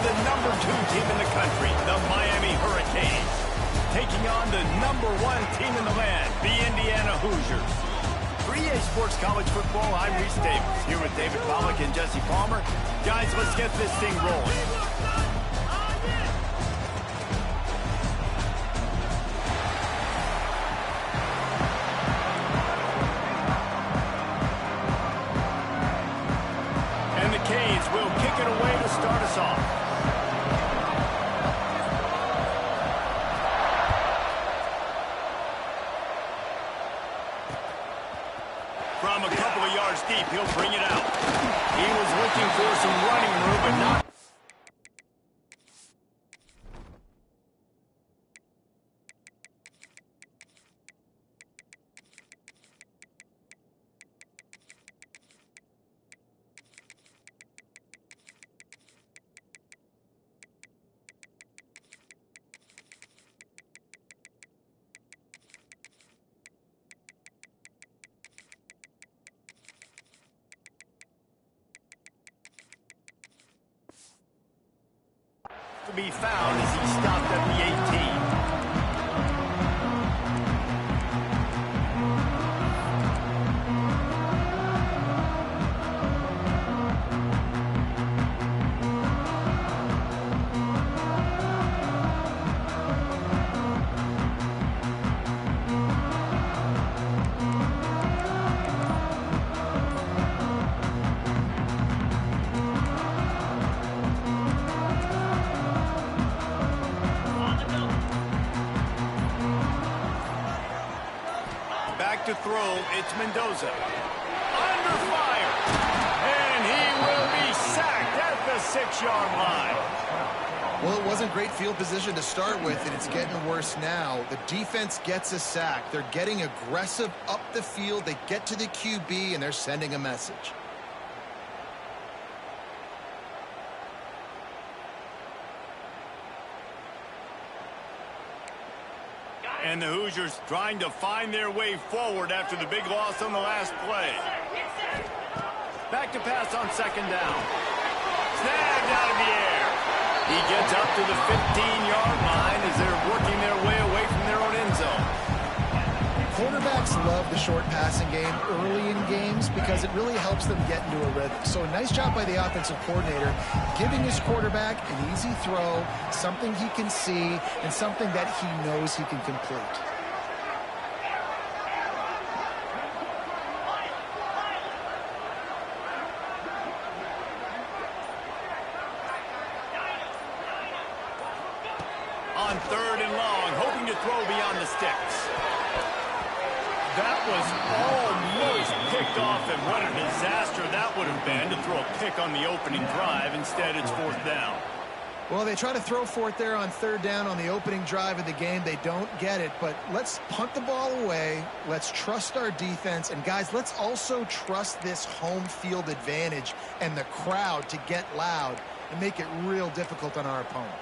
the #2 team in the country, the Miami Hurricanes, taking on the #1 team in the land, the Indiana Hoosiers. For EA Sports College Football, I'm Reese Davis, here with David Pollack and Jesse Palmer. Guys, let's get this thing rolling. And the Canes will kick it away to start us off. From a couple of yards deep, he'll bring it out. He was looking for some running room, but not. To be found as he stopped at the 18. To throw, it's Mendoza. Under fire. And he will be sacked at the 6-yard line. Well, it wasn't great field position to start with, and it's getting worse now. The defense gets a sack. They're getting aggressive up the field. They get to the QB, and they're sending a message. And the Hoosiers trying to find their way forward after the big loss on the last play. Back to pass on 2nd down. Snagged out of the air. He gets up to the 15-yard line as they're working their way away from their own end zone. Quarterbacks love the short passing game early in games because it really helps them get into a rhythm. So a nice job by the offensive coordinator giving his quarterback an easy throw, something he can see, and something that he knows he can complete. On 3rd and long, hoping to throw beyond the sticks. That was almost picked off, and what a disaster that would have been to throw a pick on the opening drive. Instead, it's 4th down. Well, they try to throw for it there on 3rd down on the opening drive of the game. They don't get it, but let's punt the ball away. Let's trust our defense. And, guys, let's also trust this home field advantage and the crowd to get loud and make it real difficult on our opponent.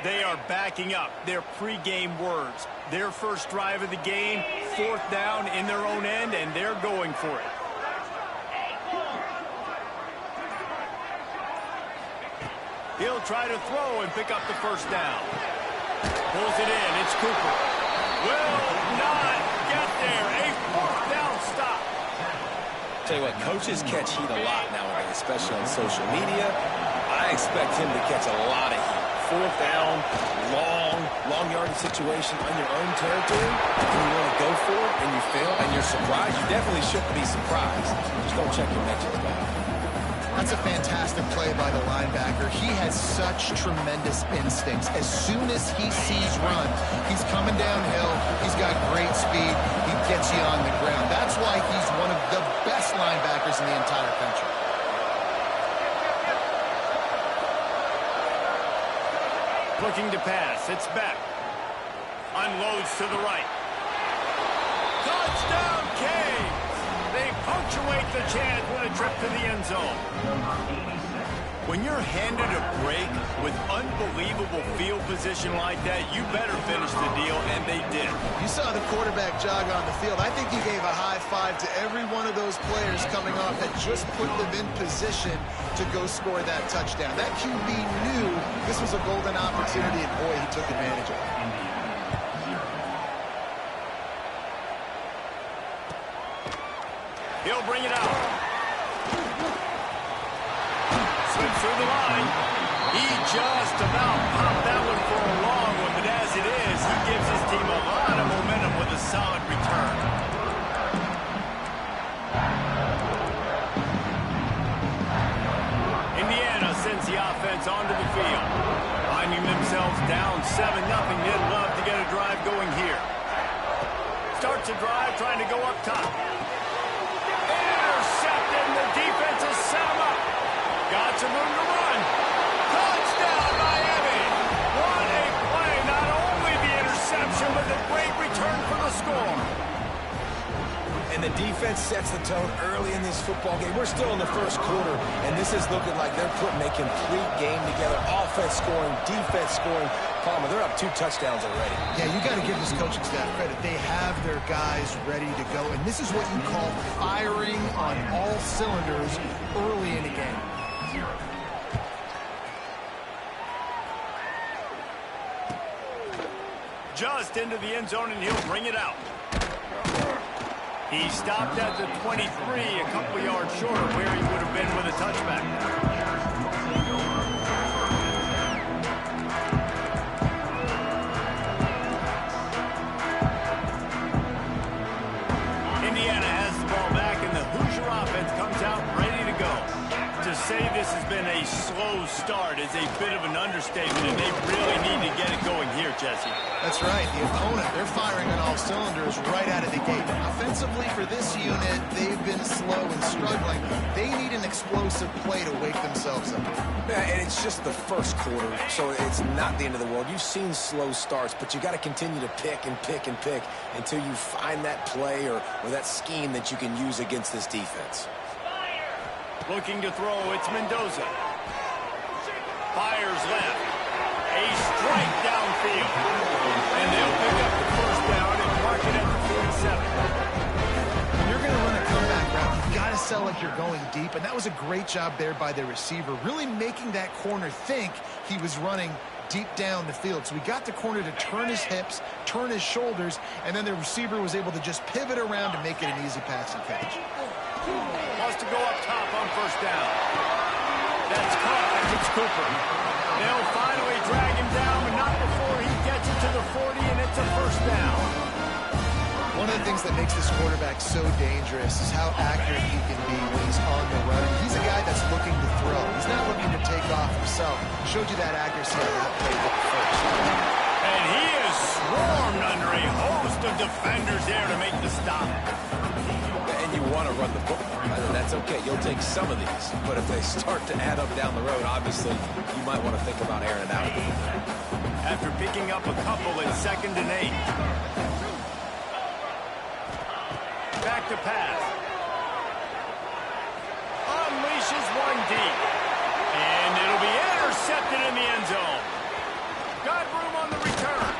They are backing up their pregame words. Their first drive of the game, 4th down in their own end, and they're going for it. He'll try to throw and pick up the 1st down. Pulls it in. It's Cooper. Will not get there. A 4th down stop. Tell you what, coaches catch heat a lot nowadays, especially on social media. I expect him to catch a lot of heat. 4th down, long yardage situation on your own territory, and you want to go for it, and you fail, and you're surprised. You definitely shouldn't be surprised. Just don't check your mentions back. That's a fantastic play by the linebacker. He has such tremendous instincts. As soon as he sees run, he's coming downhill. He's got great speed. He gets you on the ground. That's why he's one of the best linebackers in the entire country. Looking to pass. It's Beck. Unloads to the right. Touchdown, Canes! They punctuate the chance with a trip to the end zone. When you're handed a break with unbelievable field position like that, you better finish the deal, and they did. You saw the quarterback jog on the field. I think he gave a high five to every one of those players coming off that just put them in position to go score that touchdown. That QB knew this was a golden opportunity, and boy, he took advantage of it. He'll bring it out. Slips through the line. He just about popped that one for a long one, but as it is, he gives his team a lot of momentum with a solid return. Indiana sends the offense onto the field. Finding themselves down 7-0, they'd love to get a drive going here. Starts a drive trying to go up top. Intercepted, and the defense has set him up. Got some room to run. Touchdown, Miami. What a play. Not only the interception, but the great return for the score. And the defense sets the tone early in this football game. We're still in the first quarter, and this is looking like they're putting a complete game together. Offense scoring, defense scoring. Palmer, they're up 2 touchdowns already. Yeah, you got to give this coaching staff credit. They have their guys ready to go, and this is what you call firing on all cylinders early in the game. Just into the end zone, and he'll bring it out. He stopped at the 23, a couple of yards short of where he would have been with a touchback. Indiana has the ball back, and the Hoosier offense comes out ready to go. To say this has been a slow start is a bit of an understatement, and they really need to get it going here, Jesse. That's right. The opponent, they're firing on all cylinders right out of the gate. Offensively, for this unit, they've been slow and struggling. They need an explosive play to wake themselves up. Yeah, and it's just the first quarter, so it's not the end of the world. You've seen slow starts, but you got to continue to pick and pick and pick until you find that play or that scheme that you can use against this defense. Looking to throw, it's Mendoza. Fires left. A strike downfield. And they'll pick up the first down and mark it at the 47. When you're going to run a comeback route, you've got to sell like you're going deep, and that was a great job there by the receiver, really making that corner think he was running deep down the field. So we got the corner to turn his hips, turn his shoulders, and then the receiver was able to just pivot around and make it an easy passing catch. Wants to go up top on first down. That's caught. It's Cooper. They'll finally drag him down, but not before he gets it to the 40, and it's a first down. One of the things that makes this quarterback so dangerous is how accurate he can be when he's on the run. He's a guy that's looking to throw. He's not looking to take off himself. Showed you that accuracy on that play first. And he is swarmed under a host of defenders there to make the stop. And you want to run the football. That's okay. You'll take some of these. But if they start to add up down the road, obviously, you might want to think about airing it out. After picking up a couple in 2nd and 8. Back to pass. Unleashes one deep. And it'll be intercepted in the end zone. Got room on the return.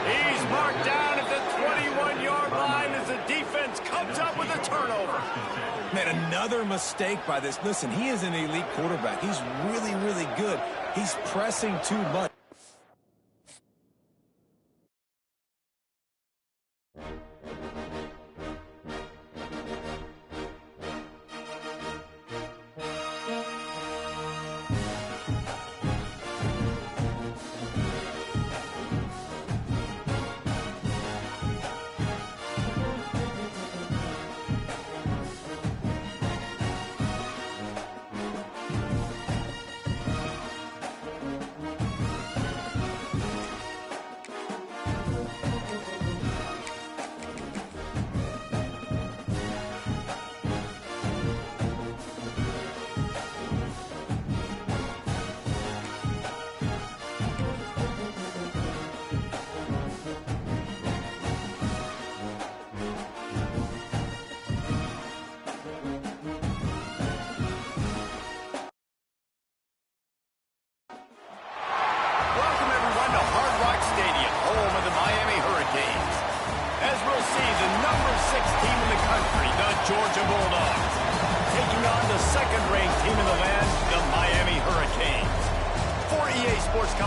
He's marked down at the 21-yard line as the defense comes up with a turnover. Man, another mistake by this. Listen, he is an elite quarterback. He's really, really good. He's pressing too much.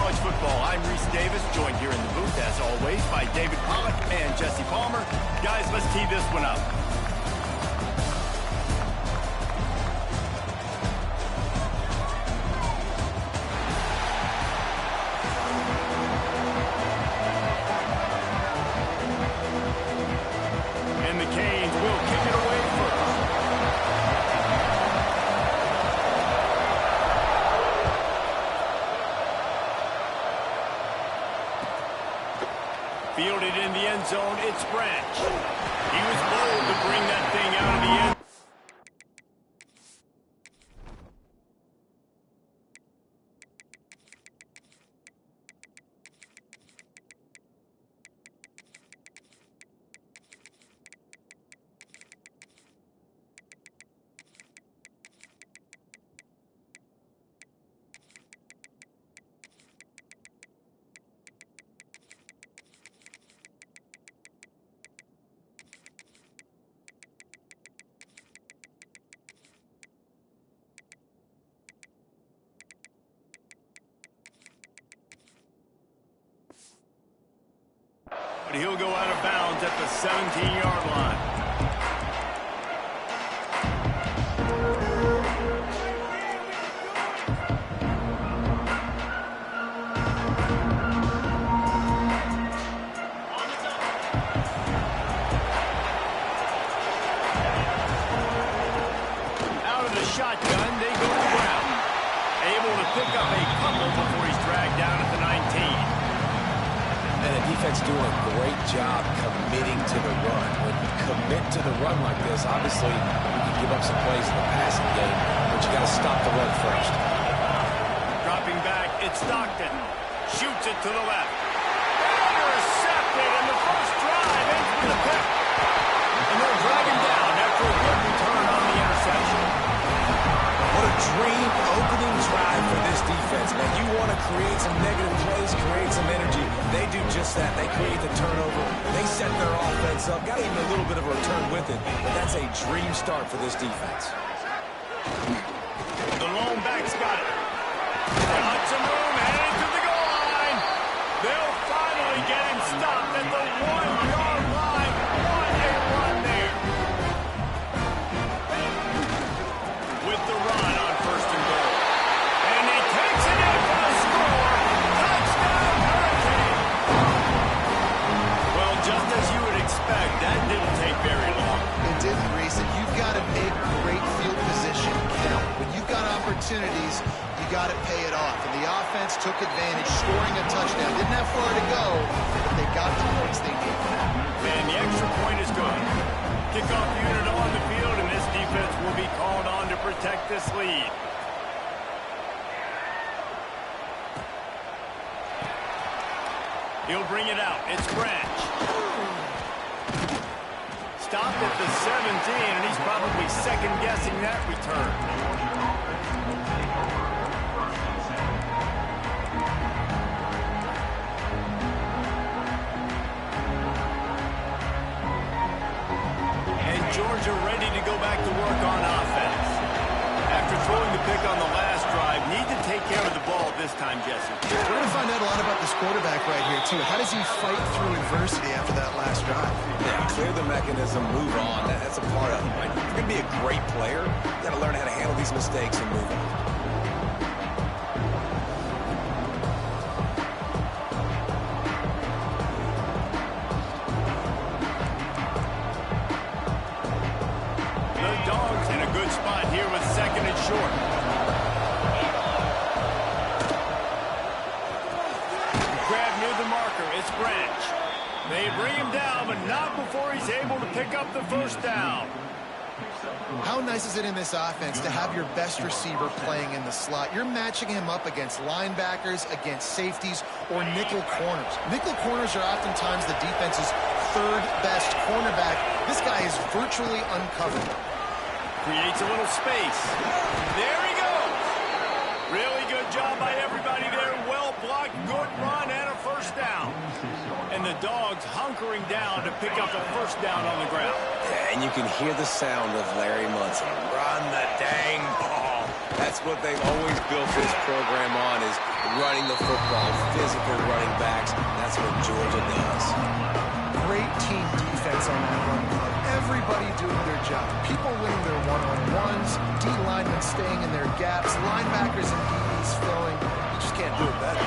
college football. I'm Reese Davis, joined here in the booth, as always, by David Pollack and Jesse Palmer. Guys, let's tee this one up. And the Canes will kick it away first. Fielded in the end zone, it's Branch. He was bold to bring that thing out of the end. But he'll go out of bounds at the 17-yard line. Out of the shotgun, they go to the ground. Able to pick up a couple before he's dragged down at the 19. And the defense doing a great job committing to the run. When you commit to the run like this, obviously you can give up some plays in the passing game, but you got to stop the run first. Dropping back, it's Stockton. Shoots it to the left. Intercepted, and the first drive ends with a pick. And they'll drag him down after a good return on the interception. What a dream opening drive for this defense, man. You want to create some negative plays, create some energy. They do just that. They create the turnover. They set their offense up. Got even a little bit of a return with it, but that's a dream start for this defense. The lone back's got it. Got some room, heading to the goal line. They'll finally get him stopped at the 1-yard line. What a run there. With the run on first and goal. And he takes it in for the score. Touchdown, Hurricane. Well, just as you would expect, that didn't take very long. It didn't, Reese, and you've got to make great field position count. When you've got opportunities, you got to pay it off. And the offense took advantage, scoring a touchdown. Didn't have far to go, but they got the points they needed. And the extra point is good. Kickoff unit on the field, and this defense will be called on to protect this lead. He'll bring it out. It's Branch. Stopped at the 17, and he's probably second-guessing that return. And Georgia ready to go back to work on offense. After throwing the pick on the last drive, need to take care of the ball this time, Jesse. We're going to find out a lot about this quarterback right here, too. How does he fight through adversity after that last drive? Yeah, clear the mechanism, move on. That's a part of it. Right? If you're going to be a great player, you got to learn how to handle these mistakes and move on. The Dogs in a good spot here with second and short. Grab near the marker. It's Branch. They bring him down, but not before he's able to pick up the first down. How nice is it in this offense to have your best receiver playing in the slot? You're matching him up against linebackers, against safeties, or nickel corners. Nickel corners are oftentimes the defense's third best cornerback. This guy is virtually uncovered. Creates a little space. There he goes. Really good job by everybody there. Well blocked, good run, and a first down. And the Dogs hunkering down to pick up a first down on the ground. Yeah, and you can hear the sound of Larry Munson. Run the dang ball. That's what they've always built this program on, is running the football, physical running backs. That's what Georgia does. Great team defense on that run play. Everybody doing their job. People winning their one-on-ones, D linemen staying in their gaps, linebackers and DBs filling. You just can't do it better.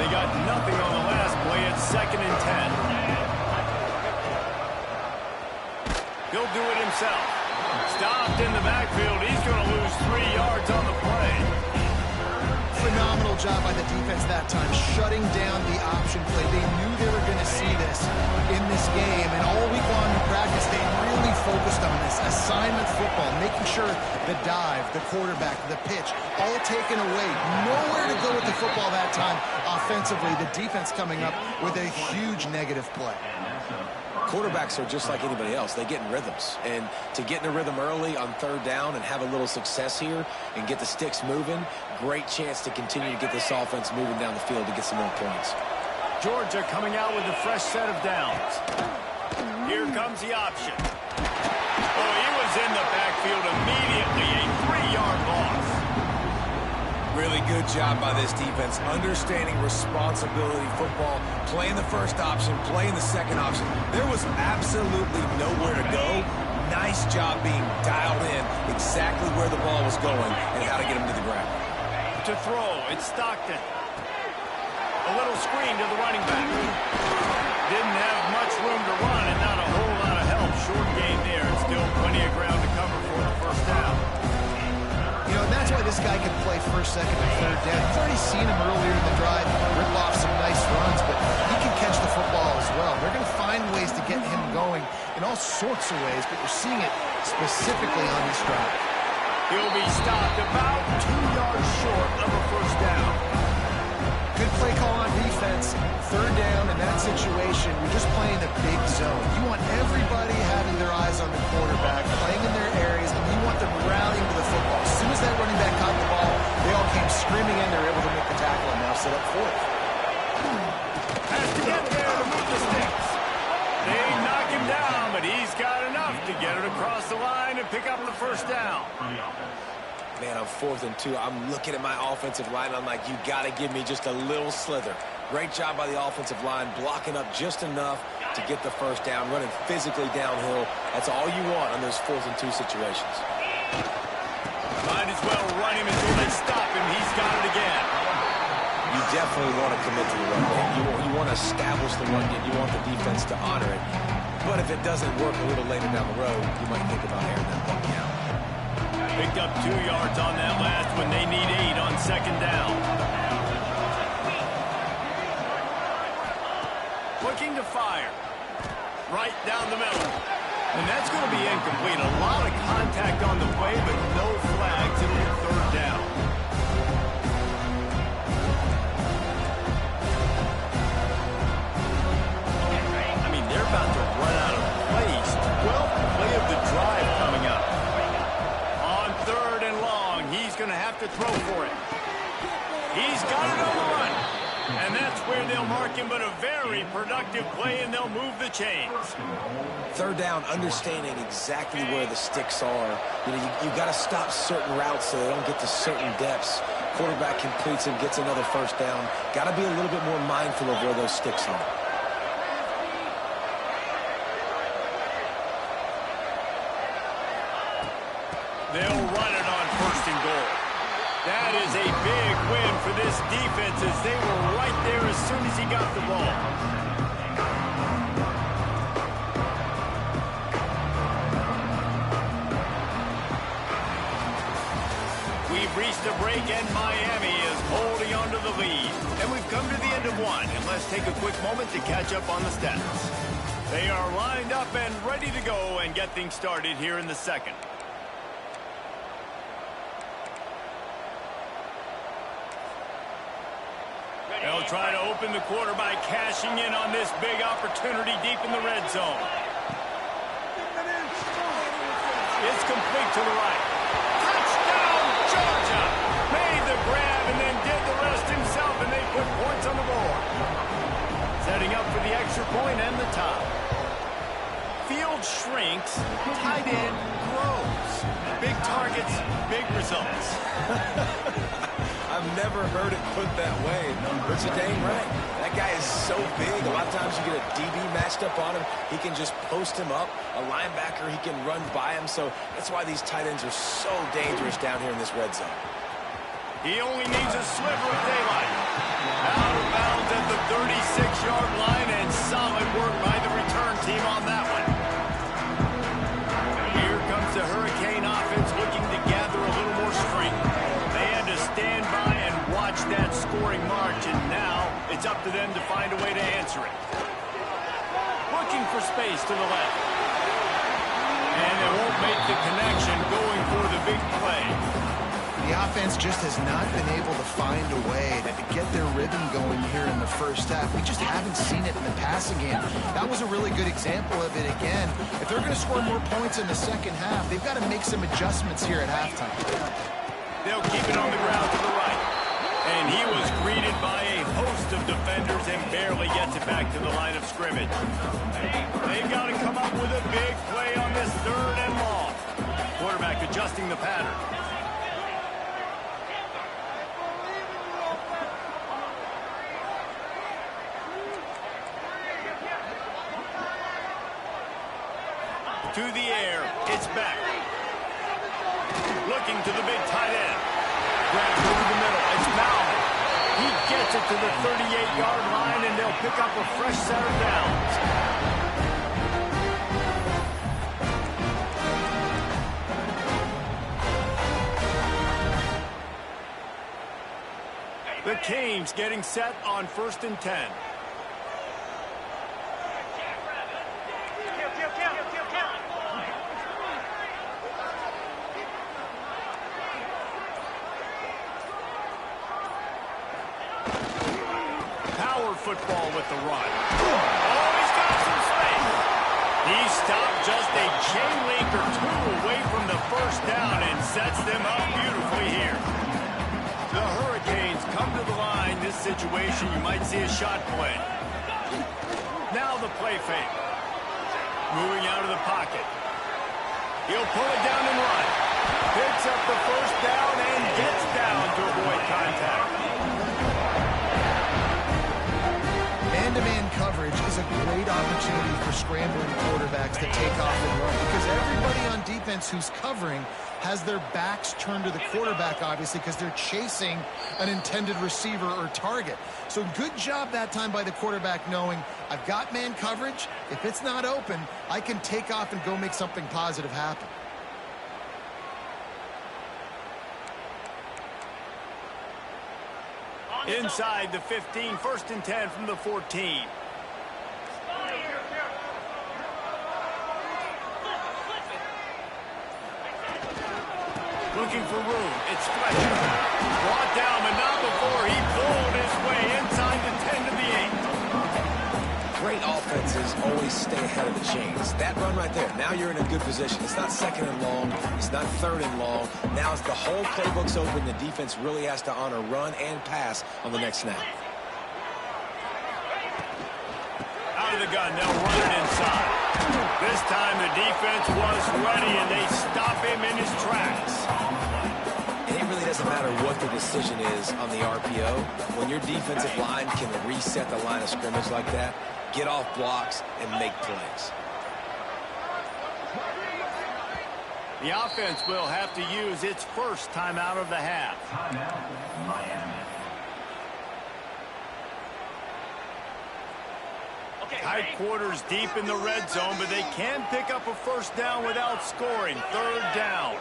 They got nothing on the last play. It's 2nd and 10. He'll do it himself. Stopped in the backfield. He's going to lose 3 yards on the play. Phenomenal job by the defense that time, shutting down the option play. They knew they were going to see this in this game, and all week long in practice, they really focused on this assignment football, making sure the dive, the quarterback, the pitch, all taken away. Nowhere to go with the football that time offensively. The defense coming up with a huge negative play. Quarterbacks are just like anybody else. They get in rhythms. And to get in a rhythm early on 3rd down and have a little success here and get the sticks moving, great chance to continue to get this offense moving down the field to get some more points. Georgia coming out with a fresh set of downs. Here comes the option. Oh, he was in the backfield immediately. A 3-yard loss. Really good job by this defense, understanding responsibility football, playing the first option, playing the second option. There was absolutely nowhere to go. Nice job being dialed in exactly where the ball was going and how to get him to the ground. To throw, it's Stockton. A little screen to the running back. Didn't have much room to run and not a whole lot of help. Short gain there and still plenty of ground to cover for the first down. You know, and that's why this guy can play 1st, 2nd, and 3rd down. You've already seen him earlier in the drive rip off some nice runs, but he can catch the football as well. They're going to find ways to get him going in all sorts of ways, but you're seeing it specifically on this drive. He'll be stopped about 2 yards short of a first down. Good play call on defense. 3rd down in that situation, you're just playing the big zone. You want everybody having their eyes on the quarterback, playing in their areas, and you want them rallying to the football. As soon as that running back caught the ball, they all came screaming in. They're able to make the tackle and now set up 4th. Has to get there to move the sticks. They knock him down, but he's got enough to get it across the line and pick up the first down. Man, on 4th and 2, I'm looking at my offensive line. I'm like, you got to give me just a little slither. Great job by the offensive line, blocking up just enough to get the first down, running physically downhill. That's all you want on those 4th and 2 situations. Might as well run him until they stop him. He's got it again. You definitely want to commit to the run game. You want to establish the run game. You want the defense to honor it. But if it doesn't work a little later down the road, you might think about airing that ball out. Picked up 2 yards on that last one. They need 8 on 2nd down. Looking to fire. Right down the middle. And that's going to be incomplete. A lot of contact on the play, but no flags. It'll be 3rd down. I mean, they're about to run out of plays. 12th play of the drive coming up. On 3rd and long, he's going to have to throw for it. He's got it on the run. And that's where they'll mark him, but a very productive play, and they'll move the chains. 3rd down, understanding exactly where the sticks are. You know, you got to stop certain routes so they don't get to certain depths. Quarterback completes and gets another first down. Got to be a little bit more mindful of where those sticks are. They'll run it on 1st and goal. That is a big win for this defense as they were right there as soon as he got the ball. We've reached a break and Miami is holding on to the lead. And we've come to the end of one. And let's take a quick moment to catch up on the stats. They are lined up and ready to go and get things started here in the 2nd. They'll try to open the quarter by cashing in on this big opportunity deep in the red zone. It's complete to the right. Touchdown, Georgia! Made the grab and then did the rest himself, and they put points on the board. Setting up for the extra point and the tie. Field shrinks, tight end grows. Big targets, big results. I've never heard it put that way, but you're dang right. That guy is so big. A lot of times you get a DB matched up on him. He can just post him up. A linebacker, he can run by him. So that's why these tight ends are so dangerous down here in this red zone. He only needs a sliver of daylight. Out of bounds at the 36-yard line, and solid work by the return team on that one. Here comes the Hurricane offense looking to gather a little more strength. They had to stand by and watch that scoring march, and now it's up to them to find a way to answer it. Looking for space to the left. And they won't make the connection, going for the big play. The offense just has not been able to find a way to get their rhythm going here in the first half. We just haven't seen it in the passing game. That was a really good example of it again. If they're going to score more points in the second half, they've got to make some adjustments here at halftime. They'll keep it on the ground to the right. And he was greeted by a host of defenders and barely gets it back to the line of scrimmage. They've got to come up with a big play on this 3rd and long. Quarterback adjusting the pattern. To the air, it's back. Looking to the big tight end. Grabs over the middle, it's Malvin. He gets it to the 38-yard line, and they'll pick up a fresh set of downs. The Canes getting set on 1st and 10. Football with the run. Oh, he's got some space. He stopped just a chain link or two away from the first down and sets them up beautifully here. The Hurricanes come to the line. This situation, you might see a shot play. Now the play fake. Moving out of the pocket. He'll pull it down and run. Picks up the first down and gets down to avoid contact. Man-to-man coverage is a great opportunity for scrambling quarterbacks to take off and run because everybody on defense who's covering has their backs turned to the quarterback, obviously, because they're chasing an intended receiver or target. So good job that time by the quarterback knowing I've got man coverage. If it's not open, I can take off and go make something positive happen. Inside the 15, 1st and 10 from the 14. Looking for room. It's Fletcher. Brought down, but not before he pulled his way inside the 10 to the 8. Great offenses always stay ahead of the chains. That run right there, now you're in a good position. It's not 2nd and long. It's not 3rd and long. Now it's the whole playbook's open. The defense really has to honor run and pass on the next snap. Out of the gun, they'll run it inside. This time the defense was ready, and they stop him in his tracks. And it really doesn't matter what the decision is on the RPO. When your defensive line can reset the line of scrimmage like that, get off blocks, and make plays. The offense will have to use its first timeout of the half. Tight quarters deep in the red zone, but they can pick up a first down without scoring. 3rd down.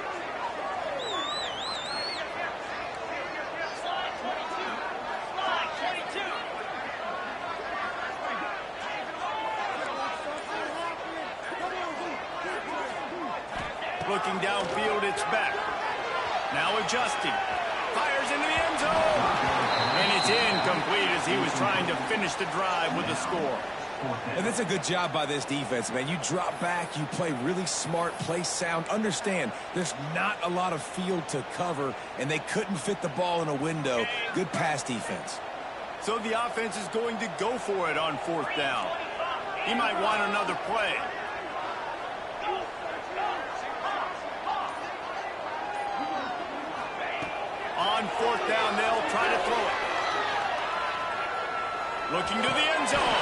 Looking downfield, it's back. Now adjusting. Fires into the end zone. And it's incomplete as he was trying to finish the drive with a score. And that's a good job by this defense, man. You drop back, you play really smart, play sound. Understand, there's not a lot of field to cover, and they couldn't fit the ball in a window. Good pass defense. So the offense is going to go for it on 4th down. He might want another play. on fourth down. They'll try to throw it. Looking to the end zone.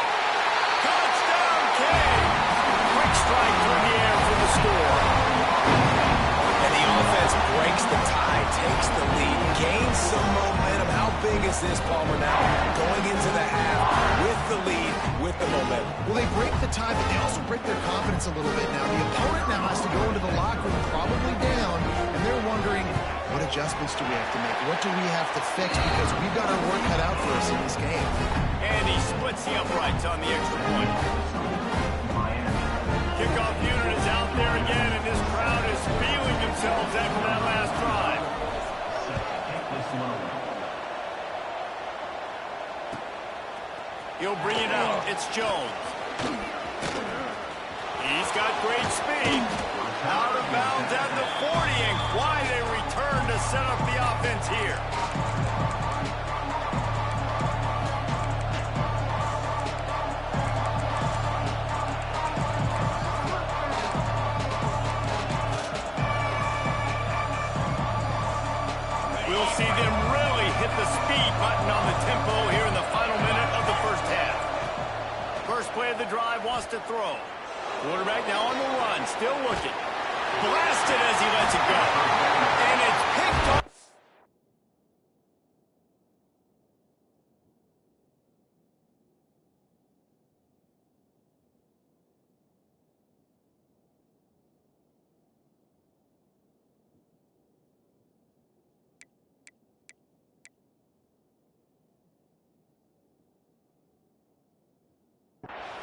Touchdown, King! Quick strike through the air for the score. And the offense breaks the tie, takes the lead, gains some momentum. How big is this, Palmer, now? Going into the half with the lead, with the momentum. Well, they break the tie, but they also break their confidence a little bit now. The opponent now has to go into the locker room probably down, and they're wondering, what adjustments do we have to make? What do we have to fix? Because we've got our work cut out for us in this game. And he splits the uprights on the extra point. Kickoff unit is out there again, and this crowd is feeling themselves after that last drive. He'll bring it out. It's Jones. He's got great speed. Out of bounds at the 40, and quite a return to set up the offense here. We'll see them really hit the speed button on the tempo here in the final minute of the first half. First play of the drive wants to throw. Quarterback now on the run, still looking. Blasted as he lets it go. And it's picked up.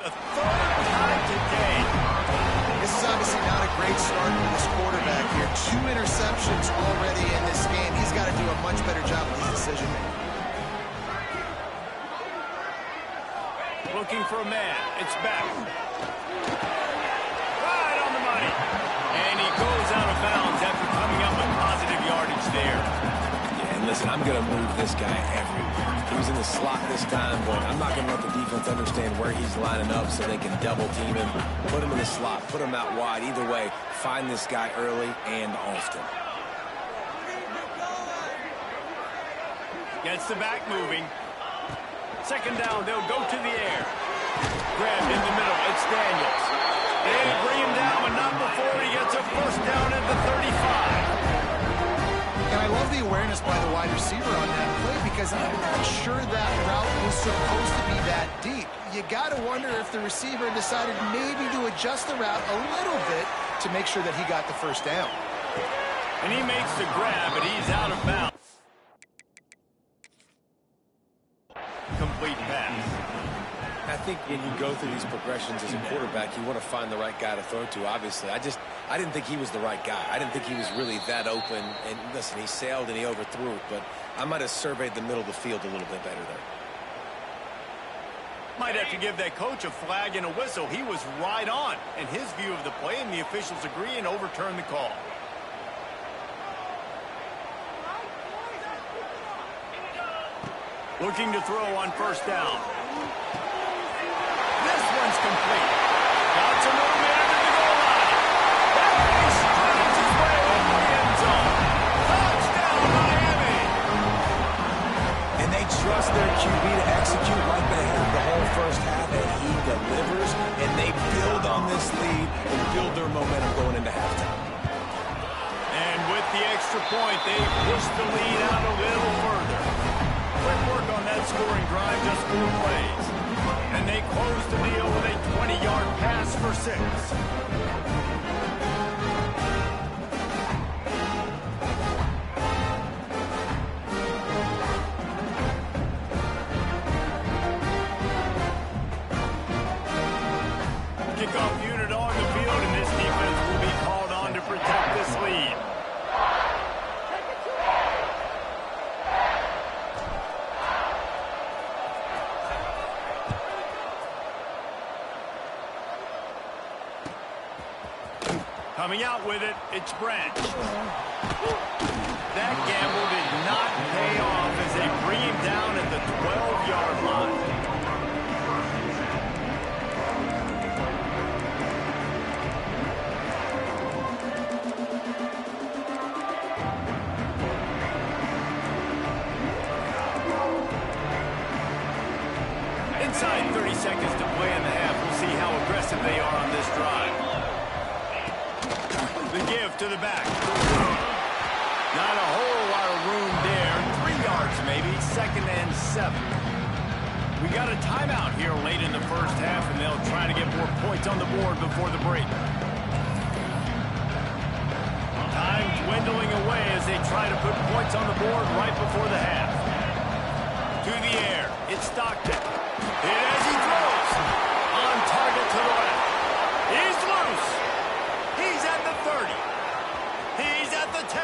The third time today. This is obviously not a great start for this quarterback here. 2 interceptions already in this game. He's got to do a much better job with his decision-making. Looking for a man. It's back. Right on the money. And he goes out of bounds after coming up with positive yardage there. Yeah, and listen, I'm going to move this guy everywhere. He was in the slot this time, but I'm not going to let the defense understand where he's lining up so they can double team him. Put him in the slot, put him out wide. Either way, find this guy early and often. Gets the back moving. Second down, they'll go to the air. Grabbed in the middle, it's Daniels. They bring him down, but not before he gets a first down at the 35. And I love the awareness by the wide receiver on that play because I'm not sure that route was supposed to be that deep. You got to wonder if the receiver decided maybe to adjust the route a little bit to make sure that he got the first down. And he makes the grab, but he's out of bounds. Complete pass. I think when you go through these progressions as a quarterback, you want to find the right guy to throw to, obviously. I didn't think he was the right guy. I didn't think he was really that open. And listen, he sailed and he overthrew it, but I might have surveyed the middle of the field a little bit better there. Might have to give that coach a flag and a whistle. He was right on in his view of the play, and the officials agree and overturn the call. Looking to throw on first down. This one's complete. Got some room there to the goal line. He strides his way into the end zone. Touchdown, Miami! And they trust their QB to execute like they have the whole first half, and he delivers, and they build on this lead and build their momentum going into halftime. And with the extra point, they push the lead out a little further. Quick work on that scoring drive, just 4 plays. And they close the deal with a 20-yard pass for 6. Kickoff unit on the field, and this defense will be called on to protect this lead. Coming out with it, it's Branch. That gamble did not pay off as they bring him down at the 12-yard line. inside 30 seconds to play in the half. We'll see how aggressive they are on this drive. The give to the back. Not a whole lot of room there. 3 yards maybe. 2nd and 7. We got a timeout here late in the first half, and they'll try to get more points on the board before the break. Time dwindling away as they try to put points on the board right before the half. To the air. It's Stockton. Hit as he throws. On target to the left. He's loose. He's at the 30. He's at the 10.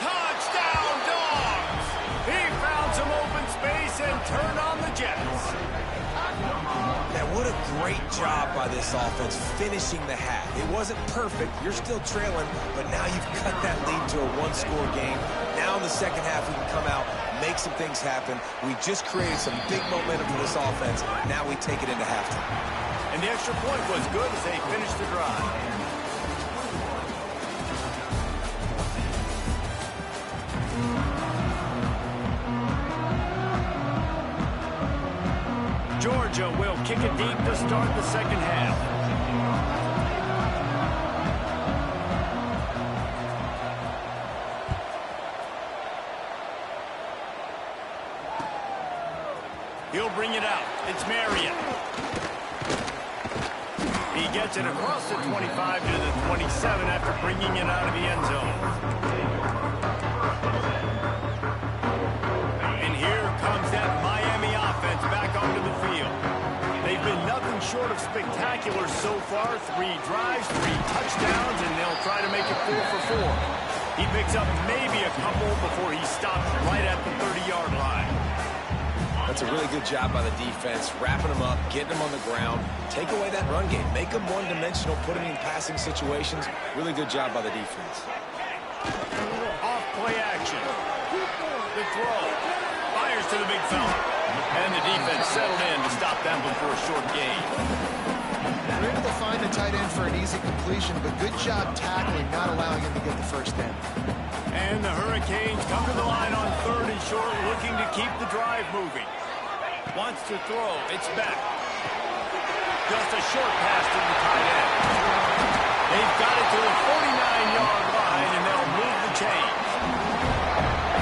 Touchdown, Dogs! He found some open space and turned on the Jets. Man, what a great job by this offense finishing the half. It wasn't perfect. You're still trailing, but now you've cut that lead to a one-score game. Now in the second half, we can come out, make some things happen. We just created some big momentum for this offense. Now we take it into halftime. And the extra point was good as they finished the drive. Georgia will kick it deep to start the second half. He'll bring it out. It's Marion. He gets it across the 25 to the 27 after bringing it out of the end zone. And here comes that Miami offense back onto the field. They've been nothing short of spectacular so far. 3 drives, 3 touchdowns, and they'll try to make it 4 for 4. He picks up maybe a couple before he stops right at the 30-yard line. That's a really good job by the defense, wrapping them up, getting them on the ground, take away that run game, make them one-dimensional, put them in passing situations. Really good job by the defense. Off play action. The throw. Fires to the big fella. And the defense settled in to stop them before a short gain. They're able to find the tight end for an easy completion, but good job tackling, not allowing him to get the first down. And the Hurricanes come to the line on 3rd and short, looking to keep the drive moving. Wants to throw. It's back. Just a short pass to the tight end. They've got it to the 49-yard line, and they'll move the chains.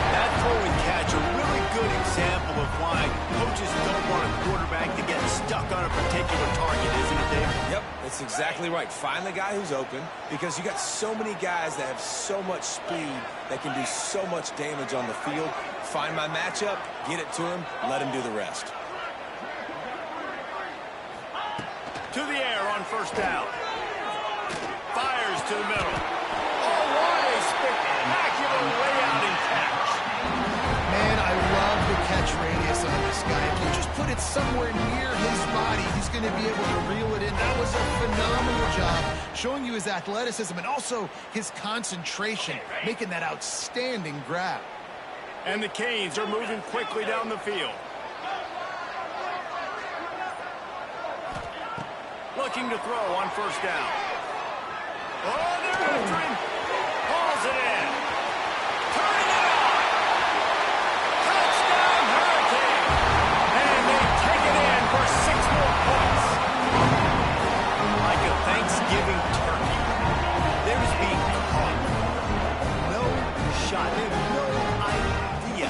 That throw and catch, a really good example of why coaches don't want a quarterback to get stuck on a particular target, isn't it, Dave? Yep, that's exactly right. Find the guy who's open, because you got so many guys that have so much speed that can do so much damage on the field. Find my matchup, get it to him, let him do the rest. To the air on 1st down. Fires to the middle. Oh, what a spectacular layout and catch. Man, I love the catch radius on this guy. If you just put it somewhere near his body, he's going to be able to reel it in. That was a phenomenal job, showing you his athleticism and also his concentration, making that outstanding grab. And the Canes are moving quickly down the field. Looking to throw on 1st down. Oh, they're after him. Hauls it in. Turning it on. Touchdown, Hurricane. And they take it in for 6 more points. Like a Thanksgiving turkey. They're just being caught. No shot. They have no idea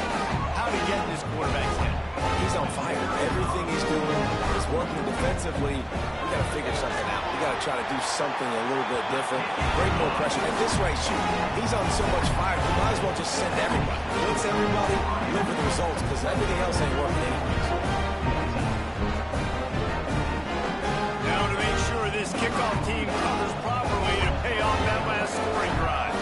how to get in this quarterback's head. He's on fire. Everything he's doing is working defensively. We got to figure something out. We got to try to do something a little bit different. Bring more pressure. At this rate, shoot, he's on so much fire, you might as well just send everybody. Blitz everybody, live with the results, because everything else ain't working anyways. Now to make sure this kickoff team covers properly to pay off that last scoring drive.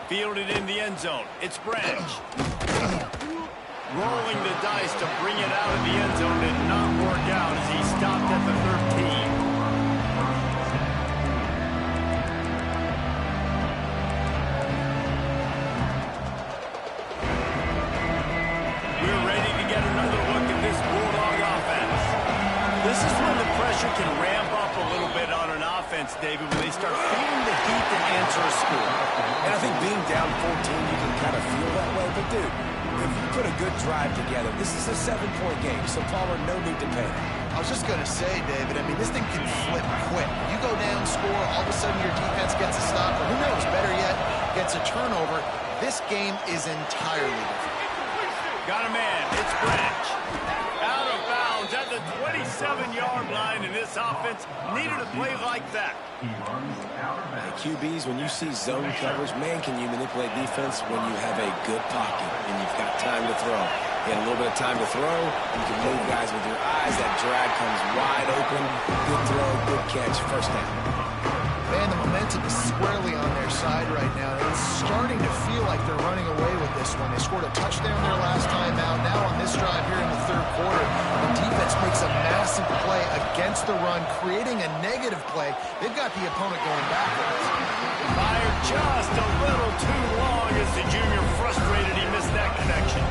Fielded in the end zone. It's Branch. Rolling the dice to bring it out of the end zone did not work out as he stopped at the 13. We're ready to get another look at this Bulldog offense. This is when the pressure can ramp up a little bit on an offense, David, when they start feeling the heat to answer a score. And I think being down 14, you can kind of feel that way. But, dude, if you put a good drive together, this is a 7-point game, so Palmer, no need to panic. I was just going to say, David, I mean, this thing can flip quick. You go down, score, all of a sudden your defense gets a stop, or who knows, better yet, gets a turnover. This game is entirely different. Got a man. It's Branch. Out of bounds at the 27-yard line, and this offense needed a play like that. Hey, QBs, when you see zone coverage, man, can you manipulate defense when you have a good pocket and you've got time to throw. You had a little bit of time to throw, you can move guys with your eyes. That drag comes wide open. Good throw, good catch, first down. Man, the momentum is squarely on their side right now. It's starting to feel like they're running away with this one. They scored a touchdown their last time out. Now on this drive here in the third quarter, the defense makes a massive play against the run, creating a negative play. They've got the opponent going backwards. Fired just a little too long as the junior frustrated he missed that connection.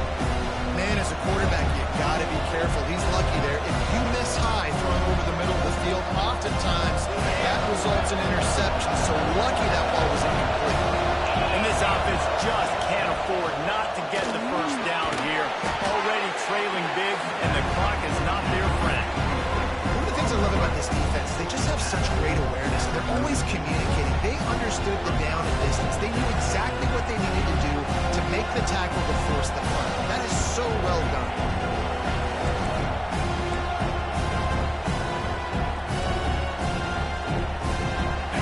Man, as a quarterback, you got to be careful. He's lucky there. If you miss high throwing over the middle of the field, oftentimes that results in interception. So lucky that ball was incomplete. And this offense just can't afford not to get the first down here. Already trailing big, and the clock is not their friend. One of the things I love about this defense, they just have such great awareness. They're always communicating. They understood the down and distance. They knew exactly what they needed to do to make the tackle to force the punt. That is so well done.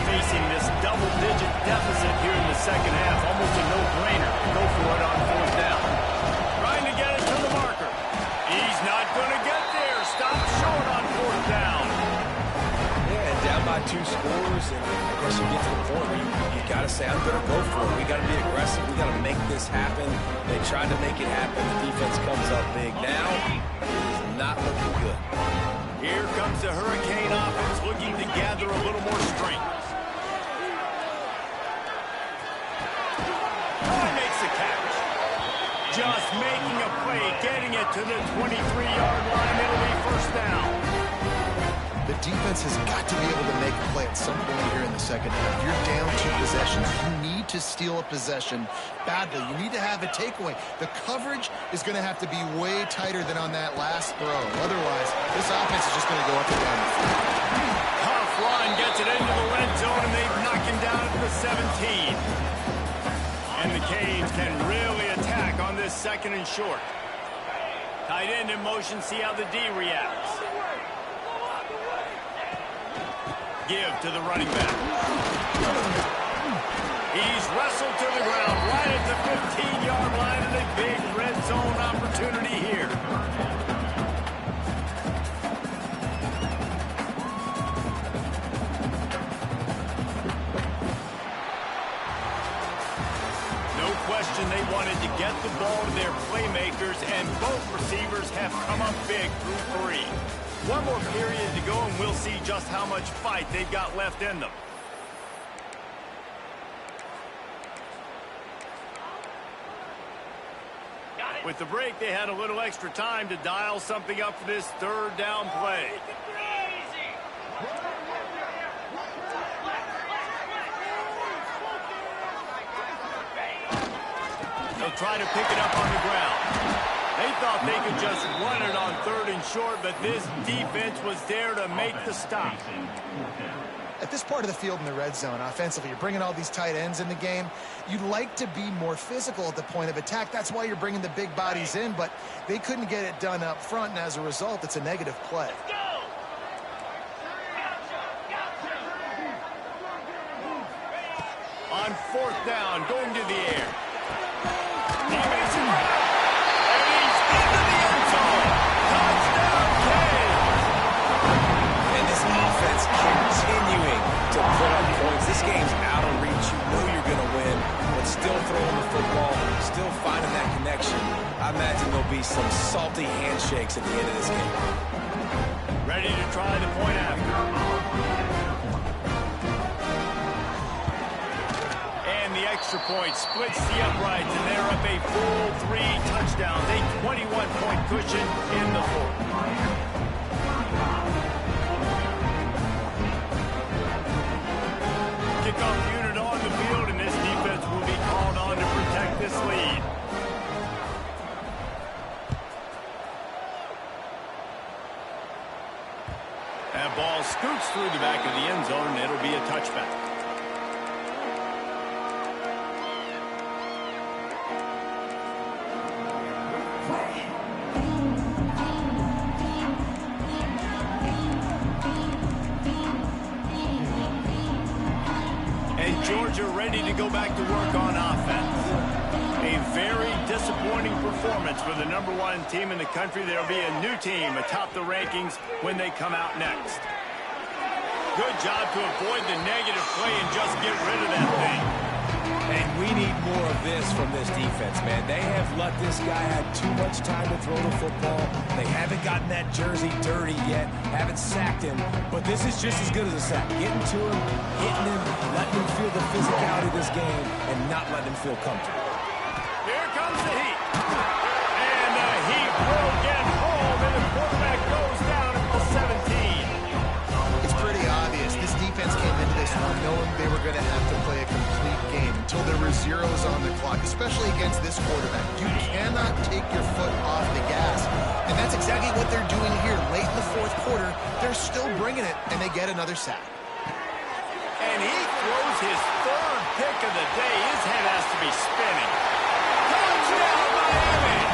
Facing this double-digit deficit here in the second half, almost a no-brainer. Go for it on fourth down. Trying to get it to the marker. He's not going to get there. Stop short on fourth down. Yeah, and down by 2 scores, and I guess you get to the point where you got to say, I'm going to go for it. We got to be aggressive. We got to make this happen. They tried to make it happen. The defense comes up big. Now, it is not looking good. Here comes the Hurricane offense looking to gather a little more strength. Makes the catch. Just making a play, getting it to the 23-yard line. It'll be first down. The defense has got to be able to make a play at some point here in the second half. You're down 2 possessions. You need to steal a possession badly. You need to have a takeaway. The coverage is going to have to be way tighter than on that last throw. Otherwise, this offense is just going to go up and down the field. Huff run gets it into the red zone, and they knock him down at the 17. And the Canes can really attack on this second and short. Tight end in motion, see how the D reacts. Give to the running back. He's wrestled to the ground right at the 15-yard line, and a big red zone opportunity here. They wanted to get the ball to their playmakers, and both receivers have come up big through 3. One more period to go, and we'll see just how much fight they've got left in them. With the break, they had a little extra time to dial something up for this third down play. They'll try to pick it up on the ground. They thought they could just run it on third and short, but this defense was there to make the stop. At this part of the field in the red zone, offensively, you're bringing all these tight ends in the game. You'd like to be more physical at the point of attack. That's why you're bringing the big bodies in, but they couldn't get it done up front, and as a result, it's a negative play. On fourth down, going to the air. He makes it right, and he's into the end zone. Touchdown, Canes! And this offense continuing to put up points. This game's out of reach. You know you're going to win, but still throwing the football, still finding that connection. I imagine there'll be some salty handshakes at the end of this game. Ready to try the point after. Extra point splits the uprights, and they're up a full 3 touchdowns, a 21-point cushion in the fourth. That ball scoots through the back of the end zone, and it'll be a touchback. And Georgia ready to go back to work on offense. A very disappointing performance for the #1 team in the country. There will be a new team atop the rankings when they come out next. Good job to avoid the negative play and just get rid of that thing. And we need more of this from this defense, man. They have let this guy have too much time to throw the football. They haven't gotten that jersey dirty yet, haven't sacked him. But this is just as good as a sack. Getting to him, hitting him, letting him feel the physicality of this game, and not letting him feel comfortable. Here comes the heat. And the heat will get home, and the quarterback goes down at the 17. It's pretty obvious. This defense came into this one knowing they were going to have to play a complete game until there were zeros on the clock, especially against this quarterback. You cannot take your foot off the gas. And that's exactly what they're doing here. Late in the fourth quarter, they're still bringing it, and they get another sack. And he throws his third pick of the day. His head has to be spinning. Touchdown, Miami!